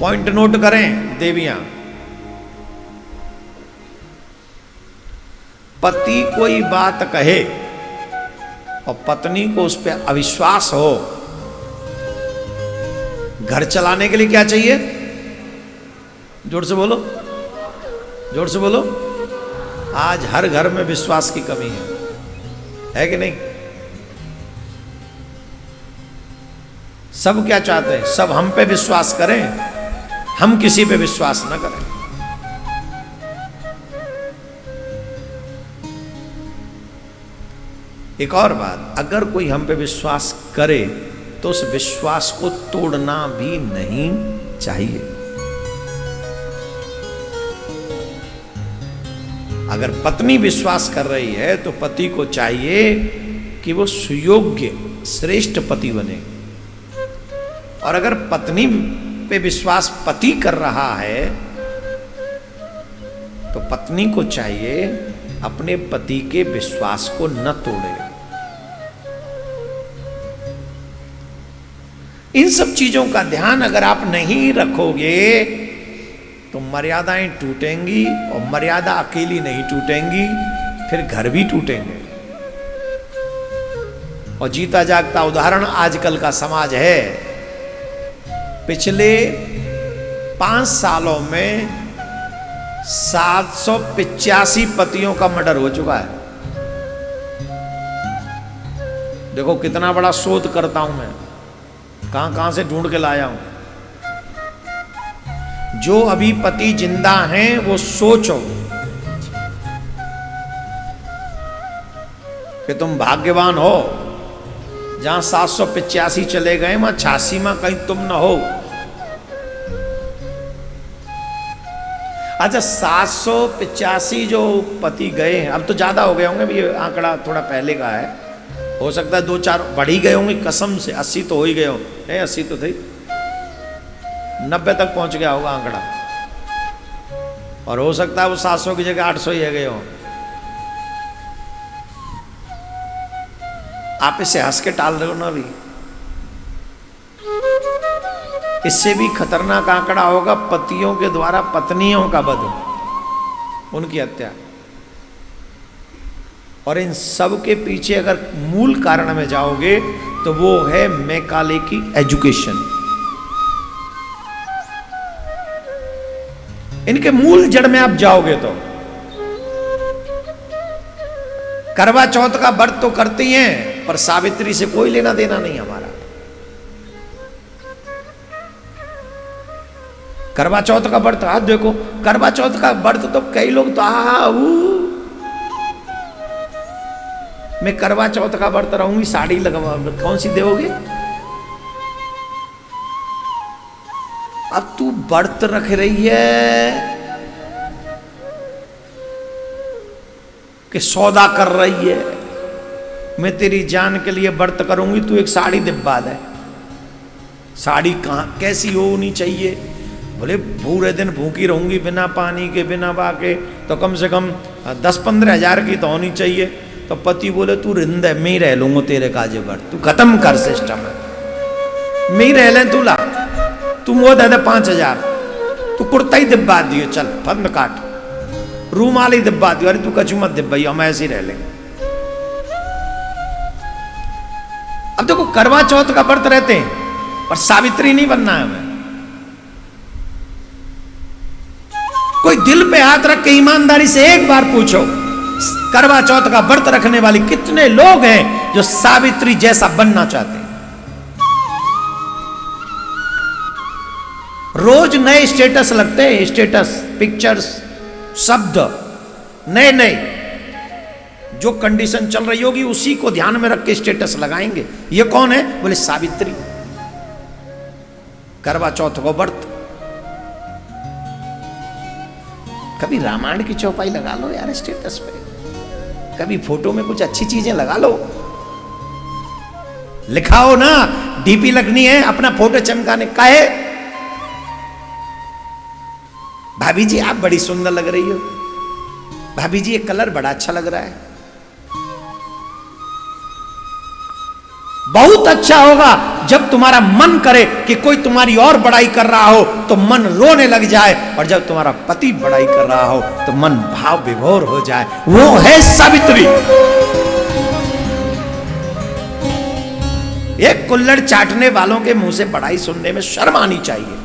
Point note करें देवियां, पति कोई बात कहे और पत्नी को उस पर अविश्वास हो, घर चलाने के लिए क्या चाहिए? जोर से बोलो, जोर से बोलो। आज हर घर में विश्वास की कमी है कि नहीं? सब क्या चाहते हैं? सब हम पे विश्वास करें, हम किसी पे विश्वास न करें। एक और बात, अगर कोई हम पे विश्वास करे तो उस विश्वास को तोड़ना भी नहीं चाहिए। अगर पत्नी विश्वास कर रही है तो पति को चाहिए कि वो सुयोग्य श्रेष्ठ पति बने, और अगर पत्नी पे विश्वास पति कर रहा है तो पत्नी को चाहिए अपने पति के विश्वास को न तोड़े। इन सब चीजों का ध्यान अगर आप नहीं रखोगे तो मर्यादाएं टूटेंगी, और मर्यादा अकेली नहीं टूटेंगी, फिर घर भी टूटेंगे। और जीता जागता उदाहरण आजकल का समाज है। पिछले 5 सालों में 785 पतियों का मर्डर हो चुका है। देखो कितना बड़ा शोध करता हूं मैं, कहां कहां से ढूंढ के लाया हूं। जो अभी पति जिंदा हैं वो सोचो कि तुम भाग्यवान हो, जहां 785 चले गए वहां 86 में कहीं तुम न हो। अच्छा, 785 जो पति गए हैं, अब तो ज्यादा हो गए होंगे, ये आंकड़ा थोड़ा पहले का है, हो सकता है 2-4 बढ़ ही गए होंगे कसम से। 80 तो हो ही गए हो, 80 तो थे, 90 तक पहुंच गया होगा आंकड़ा, और हो सकता है वो 700 की जगह 800 ही है गए हो। आप इसे हंस के टाल रहे हो ना अभी। इससे भी खतरनाक आंकड़ा होगा पतियों के द्वारा पत्नियों का वध, उनकी हत्या। और इन सब के पीछे अगर मूल कारण में जाओगे तो वो है मैकाले की एजुकेशन। इनके मूल जड़ में आप जाओगे तो करवा चौथ का व्रत तो करती हैं, पर सावित्री से कोई लेना देना नहीं हमारा। करवा चौथ का व्रत, हाथ देखो, करवा चौथ का व्रत तो कई लोग तो मैं करवा चौथ का व्रत रहूंगी, साड़ी लगवा, कौन सी दोगे? अब तू व्रत रख रही है कि सौदा कर रही है? मैं तेरी जान के लिए व्रत करूंगी, तू एक साड़ी दिब्बा दे। साड़ी कहां कैसी होनी चाहिए? बोले पूरे दिन भूखी रहूंगी बिना पानी के बिना बाके, तो कम से कम 10-15 हजार की तो होनी चाहिए। तो पति बोले तू रिंद है, मैं ही रह लूंगा तेरे काजे व्रत, तू खत्म कर सिस्टम है, मैं ही रह लें, तू ला, तुम वो दे 5,000, तू कुर्ता ही दिब्बा दियो, चल फंद काट, रूमाल ही दिब्बा दियो, अरे तू कछु मत दिब्बाई, हम ऐसे ही रह लेंगे। अब देखो करवा चौथ का व्रत रहते हैं, पर सावित्री नहीं बनना है हमें। कोई दिल पे हाथ रख के ईमानदारी से एक बार पूछो, करवा चौथ का व्रत रखने वाली कितने लोग हैं जो सावित्री जैसा बनना चाहते हैं? रोज नए स्टेटस लगते हैं, स्टेटस, पिक्चर्स, शब्द नए नए, जो कंडीशन चल रही होगी उसी को ध्यान में रख के स्टेटस लगाएंगे। ये कौन है? बोले सावित्री, करवा चौथ को व्रत। कभी रामायण की चौपाई लगा लो यार स्टेटस पे, कभी फोटो में कुछ अच्छी चीजें लगा लो, लिखाओ ना, डीपी लगनी है अपना फोटो चमकाने का है। भाभी जी आप बड़ी सुंदर लग रही हो, भाभी जी ये कलर बड़ा अच्छा लग रहा है, बहुत अच्छा होगा जब तुम्हारा मन करे कि कोई तुम्हारी और बड़ाई कर रहा हो तो मन रोने लग जाए, और जब तुम्हारा पति बड़ाई कर रहा हो तो मन भाव विभोर हो जाए। वो है सावित्री। एक कुल्हड़ चाटने वालों के मुंह से बड़ाई सुनने में शर्म आनी चाहिए।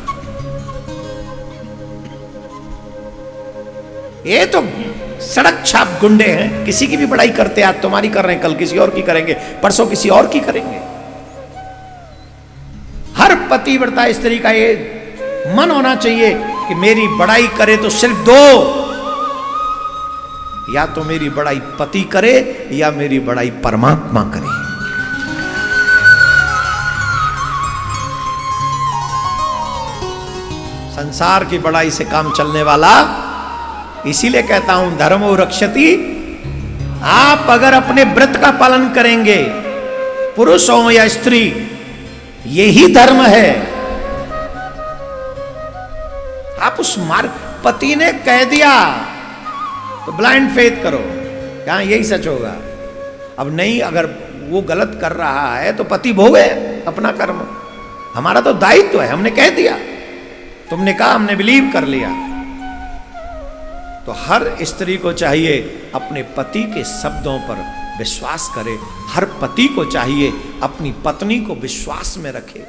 ये तो सड़क छाप गुंडे हैं, किसी की भी बड़ाई करते हैं। आज तुम्हारी कर रहे हैं, कल किसी और की करेंगे, परसों किसी और की करेंगे। हर पतिव्रता स्त्री का ये मन होना चाहिए कि मेरी बड़ाई करे तो सिर्फ दो, या तो मेरी बड़ाई पति करे या मेरी बड़ाई परमात्मा करे। संसार की बड़ाई से काम चलने वाला, इसीलिए कहता हूं धर्मो रक्षति। आप अगर अपने व्रत का पालन करेंगे, पुरुष हो या स्त्री, यही धर्म है। आप उस मार्ग, पति ने कह दिया तो ब्लाइंड फेथ करो, क्या यही सच होगा? अब नहीं, अगर वो गलत कर रहा है तो पति भोगे अपना कर्म। हमारा तो दायित्व है, हमने कह दिया, तुमने कहा, हमने बिलीव कर लिया। तो हर स्त्री को चाहिए अपने पति के शब्दों पर विश्वास करे। हर पति को चाहिए अपनी पत्नी को विश्वास में रखे।